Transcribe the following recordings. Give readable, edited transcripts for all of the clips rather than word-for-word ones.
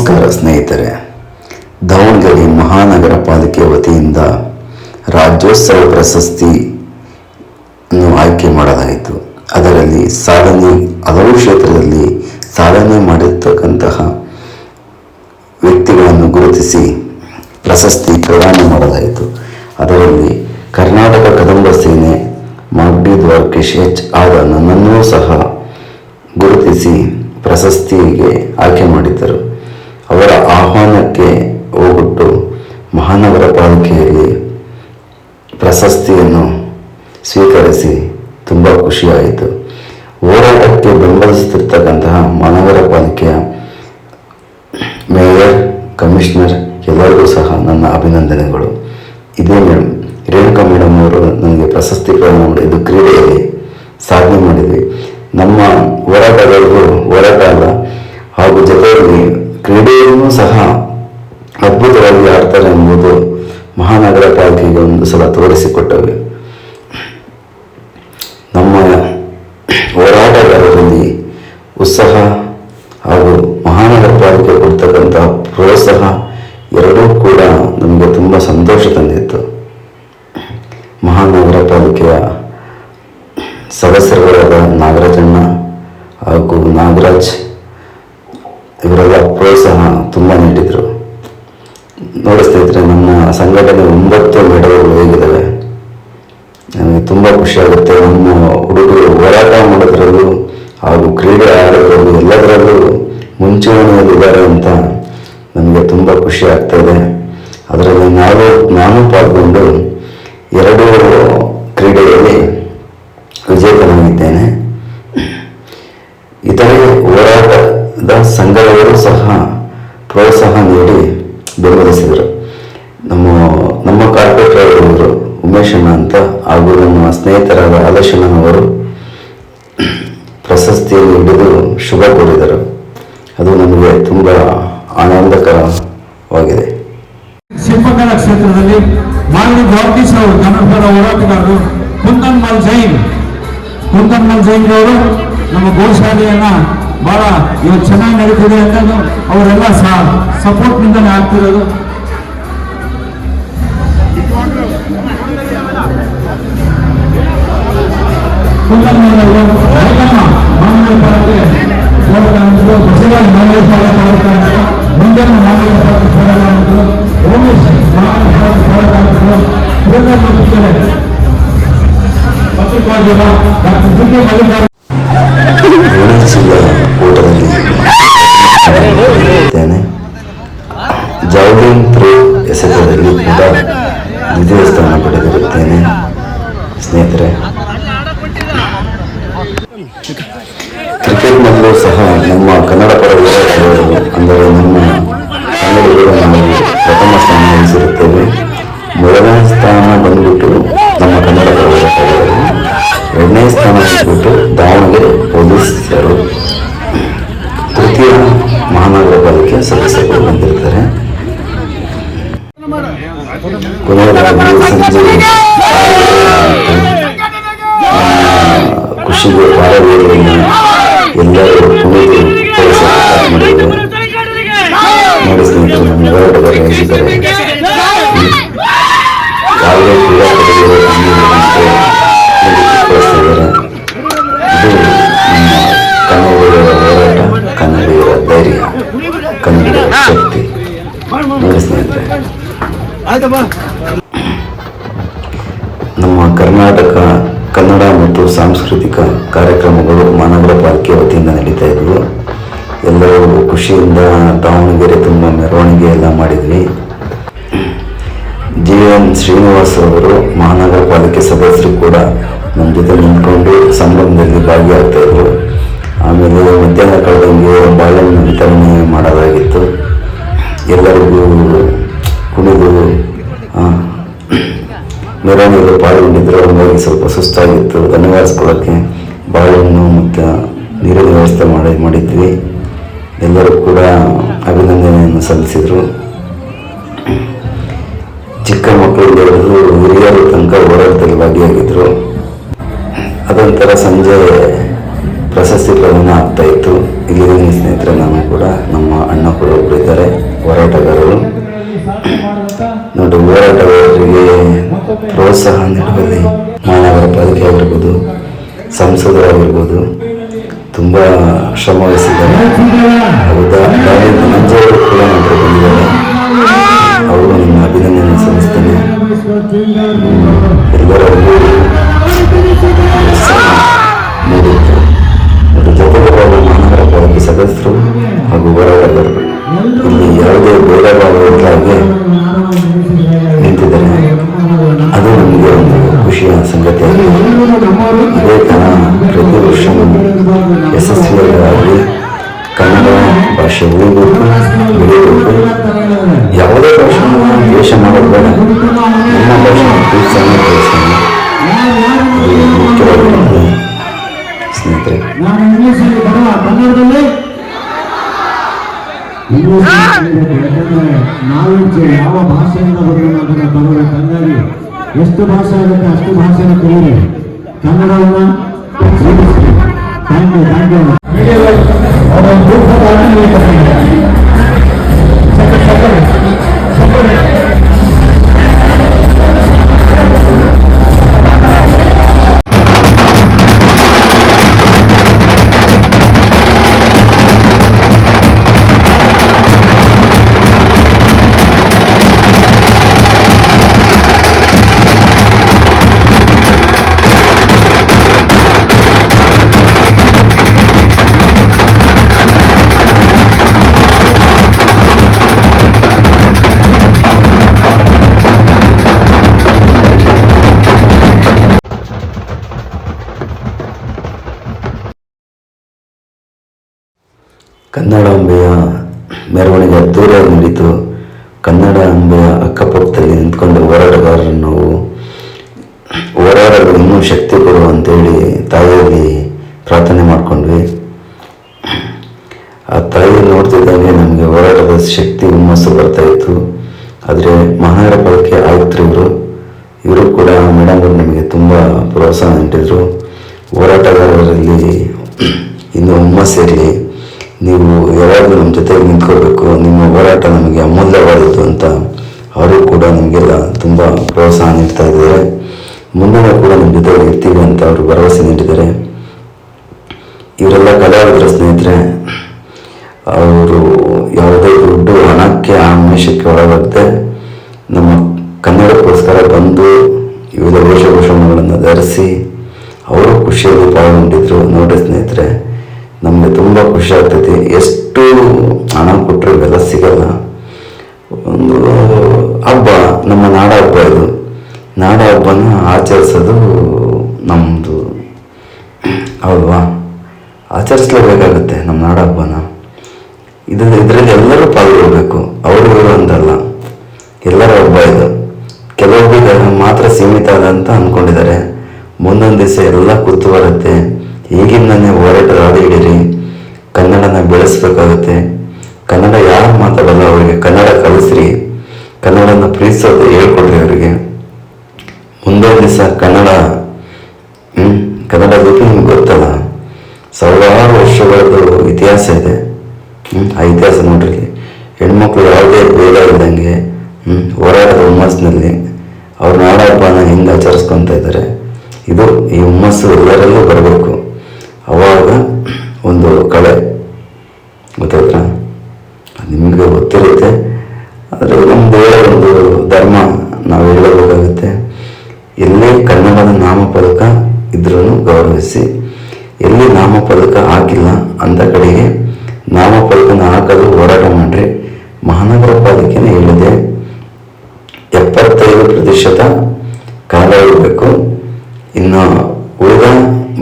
ನಮಸ್ಕಾರ ಸ್ನೇಹಿತರೆ. ದಾವಣಗೆರೆ ಮಹಾನಗರ ಪಾಲಿಕೆ ವತಿಯಿಂದ ರಾಜ್ಯೋತ್ಸವ ಪ್ರಶಸ್ತಿಯನ್ನು ಆಯ್ಕೆ ಮಾಡಲಾಯಿತು. ಅದರಲ್ಲಿ ಹಲವು ಕ್ಷೇತ್ರದಲ್ಲಿ ಸಾಧನೆ ಮಾಡಿರ್ತಕ್ಕಂತಹ ವ್ಯಕ್ತಿಗಳನ್ನು ಗುರುತಿಸಿ ಪ್ರಶಸ್ತಿ ಪ್ರದಾನ ಮಾಡಲಾಯಿತು. ಅದರಲ್ಲಿ ಕರ್ನಾಟಕ ಕದಂಬ ಸೇನೆ ಮಾಗಡಿ ದ್ವಾರಕೀಶ್ ಆದ ನನ್ನನ್ನೂ ಸಹ ಗುರುತಿಸಿ ಪ್ರಶಸ್ತಿಗೆ ಆಯ್ಕೆ ಮಾಡಿದ್ದರು. ಅವರ ಆಹ್ವಾನಕ್ಕೆ ಹೋಗ್ಬಿಟ್ಟು ಮಹಾನಗರ ಪಾಲಿಕೆಯಲ್ಲಿ ಪ್ರಶಸ್ತಿಯನ್ನು ಸ್ವೀಕರಿಸಿ ತುಂಬ ಖುಷಿಯಾಯಿತು. ಹೋರಾಟಕ್ಕೆ ಬೆಂಬಲಿಸುತ್ತಿರ್ತಕ್ಕಂತಹ ಮಹಾನಗರ ಪಾಲಿಕೆಯ ಮೇಯರ್, ಕಮಿಷನರ್ ಎಲ್ಲರಿಗೂ ಸಹ ನನ್ನ ಅಭಿನಂದನೆಗಳು. ಇದೇ ರೇಣುಕಾ ಮೇಡಮ್ ಅವರು ನನಗೆ ಪ್ರಶಸ್ತಿ ಪ್ರದಾನ ಮಾಡಿದ್ದು ಕ್ರೀಡೆಯಲ್ಲಿ ಸಾಧನೆ ಮಾಡಿದ್ವಿ. ನಮ್ಮ ಹೋರಾಟಗಾರರು ಹೋರಾಟ ಅಲ್ಲ, ಹಾಗೂ ಜೊತೆಯಲ್ಲಿ ಕ್ರೀಡೆಯನ್ನು ಸಹ ಅದ್ಭುತವಾಗಿ ಆಡ್ತಾರೆ ಎಂಬುದು ಮಹಾನಗರ ಪಾಲಿಕೆಗೆ ಒಂದು ಸಲ ತೋರಿಸಿಕೊಟ್ಟವೆ. ನಮ್ಮ ಹೋರಾಟಗಾರರಲ್ಲಿ ಉತ್ಸಾಹ ಹಾಗೂ ಮಹಾನಗರ ಪಾಲಿಕೆ ಕೊಡ್ತಕ್ಕಂಥ ಪ್ರೋತ್ಸಾಹ ಎರಡೂ ಕೂಡ ನಮಗೆ ತುಂಬ ಸಂತೋಷ ತಂದಿತ್ತು. ಮಹಾನಗರ ಪಾಲಿಕೆಯ ಸದಸ್ಯರುಗಳಾದ ನಾಗರಾಜಣ್ಣ ಹಾಗೂ ನಾಗರಾಜ್ ಇವರೆಲ್ಲ ಪ್ರೋತ್ಸಾಹ ತುಂಬ ನೀಡಿದರು. ನೋಡಿ ಸ್ನೇಹಿತರೆ, ನಮ್ಮ ಸಂಘಟನೆ 9 ಮೆಡಲ್ಗಳು ಹೇಗಿದ್ದಾವೆ. ನನಗೆ ತುಂಬ ಖುಷಿಯಾಗುತ್ತೆ. ನಮ್ಮ ಹುಡುಗರು ಹೋರಾಟ ಮಾಡೋದ್ರಲ್ಲೂ ಹಾಗೂ ಕ್ರೀಡೆ ಆಡೋದ್ರಲ್ಲೂ ಎಲ್ಲದರಲ್ಲೂ ಮುಂಚೂಣಿಯಲ್ಲಿದ್ದಾರೆ ಅಂತ ನನಗೆ ತುಂಬ ಖುಷಿ ಆಗ್ತಾ ಇದೆ. ಅದರಲ್ಲಿ ನಾನು ಪಾಲ್ಗೊಂಡು 2 ಕ್ರೀಡೆಯಲ್ಲಿ ವಿಜೇತನಾಗಿದ್ದೇನೆ. ಇತರೆ ಹೋರಾಟದ ಸಂಘದವರು ಸಹ ಪ್ರೋತ್ಸಾಹ ನೀಡಿ ಬೆಂಬಲಿಸಿದರು. ನಮ್ಮ ಕಾರ್ಪೊರೇಟರ್ ಅವರು ಉಮೇಶಣ್ಣ ಅಂತ ಹಾಗೂ ನಮ್ಮ ಸ್ನೇಹಿತರಾದ ಆದರ್ಶಣ್ಣನವರು ಪ್ರಶಸ್ತಿಯನ್ನು ಹಿಡಿದು ಶುಭ ಕೋರಿದರು. ಅದು ನಮಗೆ ತುಂಬ ಆನಂದಕರವಾಗಿದೆ. ಶಿಲ್ಪಕಲಾ ಕ್ಷೇತ್ರದಲ್ಲಿ ಮಾಗಡಿ ದ್ವಾರಕೀಶ್ ಅವರು ಕನ್ನಡದ ಹೋರಾಟಗಾರರು, ಕುಂದನ್ಮಲ್ ಜೈನ್ ಅವರು ನಮ್ಮ ಗೋಶಾಲೆಯನ್ನ ಬಹಳ ಇವತ್ತು ಚೆನ್ನಾಗಿ ನಡೀತಿದೆ ಅಂತ ಅವರೆಲ್ಲ ಸಪೋರ್ಟ್ ನಿಂದನೇ ಆಗ್ತಿರೋದು. ಕುಂದನ್ಮಲ್ ಅವರು ಮಾನವ ಪಾಲಿಕೆ ಬಸವರಾಜ್ ಮಾನವ ಪಾಲಿಕೆ ಮುಂದಿನ ಮಾನವ ಪಾಲಿಕೆ ಓಮೇಶ್ ಮಾನವ ಪಾಲಿಕೆ ಪತ್ರಿಕಾರ್ಯ ಡಾಕ್ಟರ್ ಜಿಕೆ ಮಲ್ಲಿಕಾರ್ಜುನ ಓಟದಲ್ಲಿ ಜಾವ್ಲಿನ್ ಥ್ರೋ ಎಸೆತದಲ್ಲಿ ಕೂಡ ದ್ವಿತೀಯ ಸ್ಥಾನ ಪಡೆದಿರುತ್ತೇನೆ. ಸ್ನೇಹಿತರೆ, ಕ್ರಿಕೆಟ್ನಲ್ಲೂ ಸಹ ನಮ್ಮ ಕನ್ನಡ ಪರ ಹೋರಾಟಗಾರರು ಅಂದರೆ ನಮ್ಮ ಕನ್ನಡಿಗರು ನಾವು ಪ್ರಥಮ ಸ್ಥಾನ ವಹಿಸಿರುತ್ತೇವೆ. 1ನೇ ಸ್ಥಾನ ಬಂದ್ಬಿಟ್ಟು ನಮ್ಮ ಕನ್ನಡ ಪರ ಹೋರಾಟಗಾರರು, 2ನೇ ಸ್ಥಾನ ಬಂದ್ಬಿಟ್ಟು ದಾವಣಗೆರೆ ಪೊಲೀಸರು, ತೃತೀಯ ಮಹಾನಗರ ಪಾಲಿಕೆ ಸದಸ್ಯರು ಬಂದಿರ್ತಾರೆ. ಕೊನೆಯದಾಗಿ ಸಂಜೆ ಖುಷಿಗೆ ಪಾರವೇರಿಯನ್ನು ಎಲ್ಲರೂ ಕುಣಿದು ಸ್ಟಾರ್ಟ್ ಮಾಡಿದ್ದೇವೆ. ನೋಡಿ ಸ್ನೇಹಿತರೆ, ನಮ್ಮ ಹೋರಾಟಗಾರರು ಹೇಗಿದ್ದಾರೆ. ಯಾವುದೇ ಕ್ರೀಡಾಪಟುಗಳು ತೋರಿಸ್ತಿದ್ದಾರೆ. ಇದು ನಮ್ಮ ಕನ್ನಡಿಗರ ಹೋರಾಟ, ಕನ್ನಡಿಗರ ಧೈರ್ಯ, ಕನ್ನಡಿಗರ ಶಕ್ತಿ. ನೋಡಿ ಸ್ನೇಹಿತರೆ, ನಮ್ಮ ಕರ್ನಾಟಕ ಕನ್ನಡ ಮತ್ತು ಸಾಂಸ್ಕೃತಿಕ ಕಾರ್ಯಕ್ರಮಗಳು ಮಹಾನಗರ ಪಾಲಿಕೆ ವತಿಯಿಂದ ನಡೀತಾ ಇದ್ವು. ಎಲ್ಲರೂ ಖುಷಿಯಿಂದ ದಾವಣಗೆರೆ ತುಂಬ ಮೆರವಣಿಗೆ ಎಲ್ಲ ಮಾಡಿದ್ವಿ. GN ಶ್ರೀನಿವಾಸ್ ಅವರು ಮಹಾನಗರ ಪಾಲಿಕೆ ಸದಸ್ಯರು ಕೂಡ ನಮ್ಮ ಜೊತೆ ನಿಂತ್ಕೊಂಡು ಸಂಭ್ರಮದಲ್ಲಿ ಭಾಗಿಯಾಗ್ತಾ ಇದ್ರು. ಆಮೇಲೆ ಮಧ್ಯಾಹ್ನ ಕಳೆದಂಗೆ ಬಾಳೆಹಣ್ಣು ವಿತರಣೆ ಮಾಡಲಾಗಿತ್ತು. ಎಲ್ಲರಿಗೂ ಕುಣಿದು ಮೆರವಣಿಗೆ ಪಾಲ್ಗೊಂಡಿದ್ದರು. ಹಂಗಾಗಿ ಸ್ವಲ್ಪ ಸುಸ್ತಾಗಿತ್ತು. ಧನ್ಯವಾದಿಸ್ಕೊಳ್ಳೋಕ್ಕೆ ಬಾಳೆಹಣ್ಣು ಮತ್ತು ನೀರಿನ ವ್ಯವಸ್ಥೆ ಮಾಡಿದ್ವಿ. ಎಲ್ಲರೂ ಕೂಡ ಅಭಿನಂದನೆಯನ್ನು ಸಲ್ಲಿಸಿದರು. ಚಿಕ್ಕ ಮಕ್ಕಳಿಂದ ಹಿಡಿದು ಹಿರಿಯರ ತನಕ ಹೋರಾಟದಲ್ಲಿ ಭಾಗಿಯಾಗಿದ್ದರು. ಅದೊಂಥರ ಸಂಜೆ ಪ್ರಶಸ್ತಿ ಪ್ರದಾನ ಆಗ್ತಾ ಇತ್ತು. ಇಲ್ಲಿದ್ದೀನಿ ಸ್ನೇಹಿತರೆ, ನಾನು ಕೂಡ, ನಮ್ಮ ಅಣ್ಣ ಕೂಡ ಒಬ್ಬರು ಇದ್ದಾರೆ. ಆಗಲಿ ಮಹಾನಗರ ಪಾಲಿಕೆ ಆಗಿರ್ಬೋದು, ಸಂಸದರಾಗಿರ್ಬೋದು ತುಂಬ ಶ್ರಮ ವಹಿಸಿದ್ದಾರೆ. ಹೌದಾ, ಧನಂಜಯವರು ಕೂಡ ನಮಗೆ ಬಂದಿದ್ದಾರೆ. ಅವರು ನಿಮ್ಮ ಅಭಿನಂದನೆ ಸಲ್ಲಿಸ್ತೇನೆ. ಎಲ್ಲರಲ್ಲೂ ನೀಡಿದ್ದು ಮತ್ತು ಜೊತೆಗೆ ಮಹಾನಗರ ಪಾಲಿಕೆ ಸದಸ್ಯರು ಹಾಗೂ ಹೋರಾಟಗಾರರು ಇಲ್ಲಿ ಯಾವುದೇ ಭೇದ ಭಾವ ಇಲ್ಲದೆ ನಿಂತಿದ್ದಾರೆ. ಅದು ನಮಗೆ ಒಂದು ಖುಷಿಯ ಸಂಗತಿಯಾಗಿದೆ. ಇದೇ ಥರ ಪ್ರತಿ ವರ್ಷ ಯಶಸ್ವಿಯಾಗಿ ಕನ್ನಡ ಭಾಷೆ ಉಳಿಬೇಕು, ಬೆಳೀಬೇಕು. ಯಾವುದೇ ಭಾಷೆಯನ್ನು ದ್ವೇಷ ಮಾಡೋದು ಬೇಡ, ನಮ್ಮ ಭಾಷೆಯನ್ನು ಪ್ರೀತಿಸೋಣ, ಬೆಳೆಸೋಣ. ಇದು ಮುಖ್ಯವಾಗಿರುತ್ತದೆ ಸ್ನೇಹಿತರೆ. ನಾಲೆಡ್ಜ್ ಯಾವ ಭಾಷೆಯಿಂದ ಬರೋಣ ಅದನ್ನು ತಗೊಳ್ಳಿ. ಹಂಗಾಗಿ ಎಷ್ಟು ಭಾಷೆ ಆಗುತ್ತೆ ಅಷ್ಟು ಭಾಷೆನ ಕಲಿಯಿರಿ, ಕನ್ನಡವನ್ನು ಜೀವಿಸಿ. Thank you. ಕನ್ನಡಾಂಬೆಯ ಮೆರವಣಿಗೆ ಅದ್ದೂರಿಯಾಗಿ ನಡೀತು. ಕನ್ನಡಾಂಬೆಯ ಅಕ್ಕಪಕ್ಕದಲ್ಲಿ ನಿಂತ್ಕೊಂಡು ಹೋರಾಟಗಾರರನ್ನು ನಾವು ಹೋರಾಡಲು ಇನ್ನೂ ಶಕ್ತಿ ಕೊಡು ಅಂತೇಳಿ ತಾಯಿಯಲ್ಲಿ ಪ್ರಾರ್ಥನೆ ಮಾಡಿಕೊಂಡ್ವಿ. ಆ ತಾಯಿ ನೋಡ್ತಿದ್ದಂಗೆ ನಮಗೆ ಹೋರಾಟದ ಶಕ್ತಿ ಹುಮ್ಮಸ್ಸು ಬರ್ತಾಯಿತ್ತು. ಆದರೆ ಮಹಾನಗರ ಪಾಲಿಕೆ ಆಯುಕ್ತರು ಇವರು ಕೂಡ ಮೇಡಮ್ ಅವರು ನಮಗೆ ತುಂಬ ಪ್ರೋತ್ಸಾಹ ನೀಡಿದರು. ಹೋರಾಟಗಾರರಲ್ಲಿ ಇನ್ನೂ ಹುಮ್ಮಸ್ಸಿರಲಿ, ನೀವು ಯಾವಾಗಲೂ ನಮ್ಮ ಜೊತೆಗೆ ನಿಂತ್ಕೋಬೇಕು, ನಿಮ್ಮ ಹೋರಾಟ ನಮಗೆ ಅಮೂಲ್ಯವಾದದ್ದು ಅಂತ ಅವರು ಕೂಡ ನಮಗೆಲ್ಲ ತುಂಬ ಪ್ರೋತ್ಸಾಹ ನೀಡ್ತಾ ಇದ್ದಾರೆ. ಮುಂದೆ ಕೂಡ ನಮ್ಮ ಜೊತೆಗೆ ಇರ್ತೀವಿ ಅಂತ ಅವರು ಭರವಸೆ ನೀಡಿದ್ದಾರೆ. ಇವರೆಲ್ಲ ಕಲಾವಿದರ ಸ್ನೇಹಿತರೆ. ಅವರು ಯಾವುದೇ ದುಡ್ಡು ಹಣಕ್ಕೆ ಆಮಿಷಕ್ಕೆ ಒಳಗಾಗದೆ ನಮ್ಮ ಕನ್ನಡಕ್ಕೋಸ್ಕರ ಬಂದು ವಿವಿಧ ವೇಷಭೂಷಣಗಳನ್ನು ಧರಿಸಿ ಅವರು ಖುಷಿಯಲ್ಲಿ ಪಾಲ್ಗೊಂಡಿದ್ರು. ನೋಡಿ ಸ್ನೇಹಿತರೆ, ನಮಗೆ ತುಂಬ ಖುಷಿ ಆಗ್ತೈತಿ. ಎಷ್ಟು ಹಣ ಕೊಟ್ಟರು ಇವೆಲ್ಲ ಸಿಗಲ್ಲ. ಒಂದು ಹಬ್ಬ, ನಮ್ಮ ನಾಡ ಹಬ್ಬ ಇದು. ನಾಡ ಹಬ್ಬನ ಆಚರಿಸೋದು ನಮ್ಮದು ಹೌದಾ, ಆಚರಿಸ್ಲೇಬೇಕಾಗುತ್ತೆ ನಮ್ಮ ನಾಡ ಹಬ್ಬನ. ಇದರಲ್ಲಿ ಎಲ್ಲರೂ ಪಾಲ್ಗೊಳ್ಬೇಕು, ಅವರು ಇವರು ಅಂತಲ್ಲ, ಎಲ್ಲರ ಹಬ್ಬ ಇದು. ಕೆಲವೊಬ್ಬರಿಗೆ ಮಾತ್ರ ಸೀಮಿತ ಆದಂತ ಅಂದ್ಕೊಂಡಿದ್ದಾರೆ. ಮುಂದೊಂದು ದಿವಸ ಎಲ್ಲ ಕೂತು ಬರುತ್ತೆ. ಈಗಿಂದನೇ ಹೋರಾಟ ಹಾದಿ ಹಿಡೀರಿ, ಕನ್ನಡನ ಬೆಳೆಸ್ಬೇಕಾಗುತ್ತೆ. ಕನ್ನಡ ಯಾರು ಮಾತಾಡಲ್ಲ ಅವರಿಗೆ ಕನ್ನಡ ಕಲಿಸ್ರಿ, ಕನ್ನಡನ ಪ್ರೀತಿಸೋದು ಹೇಳ್ಕೊಡ್ರಿ ಅವರಿಗೆ. ಮುಂದೊಂದು ದಿವಸ ಕನ್ನಡ ಲಿಪಿ ನಿಮ್ಗೆ ಗೊತ್ತಲ್ಲ, ಸಾವಿರಾರು ವರ್ಷಗಳದ್ದು ಇತಿಹಾಸ ಇದೆ. ಆ ಇತಿಹಾಸ ನೋಡ್ರಿ. ಹೆಣ್ಮಕ್ಳು ಯಾವುದೇ ಭೇದ ಇದ್ದಂಗೆ ಹೋರಾಟದ ಹುಮ್ಮಸ್ಸಿನಲ್ಲಿ ಅವ್ರ ನಾಡ ಹಬ್ಬನ ಹೆಂಗೆ ಆಚರಿಸ್ಕೊತಾ ಇದ್ದಾರೆ. ಇದು ಈ ಹುಮ್ಮಸ್ಸು ಎಲ್ಲರಲ್ಲೂ ಬರಬೇಕು. ಅವಾಗ ಒಂದು ಕಳೆ ಗೊತ್ತಾಯ್ತಾ, ನಿಮಗೆ ಗೊತ್ತಿರುತ್ತೆ. ಆದರೆ ನಮ್ಮದು ಒಂದು ಧರ್ಮ ನಾವು ಹೇಳಬೇಕಾಗುತ್ತೆ. ಎಲ್ಲಿ ಕನ್ನಡದ ನಾಮಫಲಕ ಇದ್ರೂ ಗೌರವಿಸಿ, ಎಲ್ಲಿ ನಾಮಫಲಕ ಹಾಕಿಲ್ಲ ಅಂಥ ಕಡೆಗೆ ನಾಮಫಲಕನ ಹಾಕಲು ಹೋರಾಟ ಮಾಡಿರಿ. ಮಹಾನಗರ ಪಾಲಿಕೆನೇ ಹೇಳಿದೆ 75% ಕಾಲ ಇರಬೇಕು. ಇನ್ನು ಉಳಿದ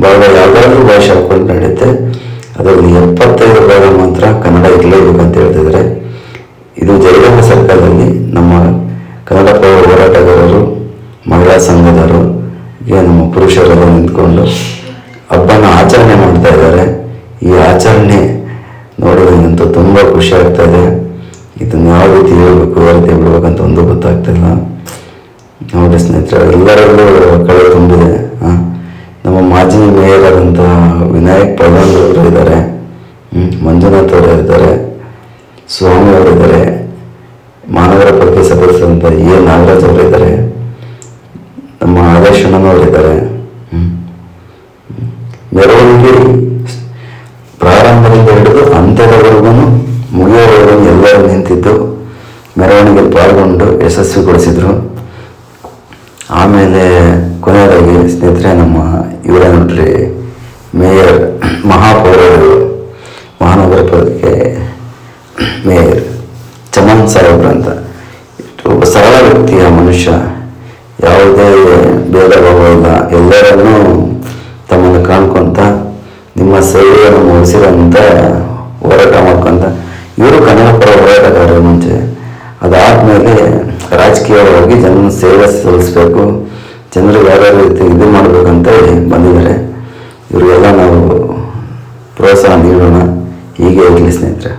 ಭಾಗ ಯಾವುದಾದ್ರೂ ಭಾಷೆ ಹಾಕೊಂಡು ನಡೆಯುತ್ತೆ, ಅದರಲ್ಲಿ 75 ಭಾಗ ಮಾತ್ರ ಕನ್ನಡ ಇರಲೇಬೇಕಂತ ಹೇಳ್ತಿದ್ದಾರೆ. ಇದು ಜಯರಾಮ ಸರ್ಕಾರದಲ್ಲಿ ನಮ್ಮ ಕನ್ನಡ ಪರ ಹೋರಾಟಗಾರರು, ಮಹಿಳಾ ಸಂಘದವರು, ನಮ್ಮ ಪುರುಷರೆಲ್ಲ ನಿಂತ್ಕೊಂಡು ಹಬ್ಬನ ಆಚರಣೆ ಮಾಡ್ತಾ ಇದ್ದಾರೆ. ಈ ಆಚರಣೆ ನೋಡೋದಂತೂ ತುಂಬ ಖುಷಿ ಆಗ್ತಾ ಇದೆ. ಇದನ್ನು ಯಾವ ರೀತಿ ಹೇಳ್ಬೇಕು, ಯಾವ ರೀತಿ ಬಿಡ್ಬೇಕಂತ ಒಂದು ಗೊತ್ತಾಗ್ತಿಲ್ಲ. ನೋಡಿ ಸ್ನೇಹಿತರೆ, ಎಲ್ಲರಲ್ಲೂ ಕಳೆ ತುಂಬಿದೆ. ನಮ್ಮ ಮಾಜಿ ಮೇಯರ್ ಆದಂಥ ವಿನಾಯಕ್ ಪ್ರಧಾನ್ ಅವರು ಇದ್ದಾರೆ, ಮಂಜುನಾಥ್ ಅವರು ಇದ್ದಾರೆ, ಸ್ವಾಮಿ ಅವರಿದ್ದಾರೆ, ಮಹಾನಗರ ಪಾಲಿಕೆ ಸದಸ್ಯರಂತ ಎ ನಾಗರಾಜ್ ಅವರು ಇದ್ದಾರೆ, ನಮ್ಮ ಹಳೆ ಮಲ್ಲೇಶ್ ಅಣ್ಣನವರಿದ್ದಾರೆ. ಮೆರವಣಿಗೆ ಪ್ರಾರಂಭದಿಂದ ಹಿಡಿದು ಅಂತ್ಯದವರೆಗೂ ಮುಗಿಯುವವರೆಗೂ ಎಲ್ಲರೂ ನಿಂತಿದ್ದು ಮೆರವಣಿಗೆ ಪಾಲ್ಗೊಂಡು ಯಶಸ್ವಿಗೊಳಿಸಿದರು. ಆಮೇಲೆ ಕೊನೆಯದಾಗಿ ಸ್ನೇಹಿತರೆ, ನಮ್ಮ ಇವರೇ ನೋಡ್ರಿ ಮೇಯರ್, ಮಹಾಪೌರರು, ಮಹಾನಗರ ಪಾಲಿಕೆ ಮೇಯರ್ ಚಮನ್ ಸಾಹೇಬ್ರು ಅಂತ. ಒಬ್ಬ ಸರಳ ವ್ಯಕ್ತಿಯ ಮನುಷ್ಯ, ಯಾವುದೇ ಭೇದ ಭಾವ ಇಲ್ಲ, ಎಲ್ಲರನ್ನೂ ತಮ್ಮನ್ನು ಕಾಣ್ಕೊಂತ ನಿಮ್ಮ ಸೇವೆ ನಮ್ಮ ಉಸಿರಂತ ಹೋರಾಟ ಮಾಡ್ಕೊಂತ ಇವರು ಕನ್ನಡ ಪರ ಹೋರಾಟಗಾರರು ಮುಂಚೆ. ಅದಾದಮೇಲೆ ರಾಜಕೀಯವಾಗಿ ಜನ ಸೇವೆ ಸಲ್ಲಿಸಬೇಕು, ಜನರಿಗೆ ಯಾವ್ಯಾವ ರೀತಿ ಇದು ಮಾಡಬೇಕಂತ ಬಂದಿದ್ದಾರೆ. ಇವರಿಗೆಲ್ಲ ನಾವು ಪ್ರೋತ್ಸಾಹ ನೀಡೋಣ. ಹೀಗೆ ಇರಲಿ ಸ್ನೇಹಿತರೆ.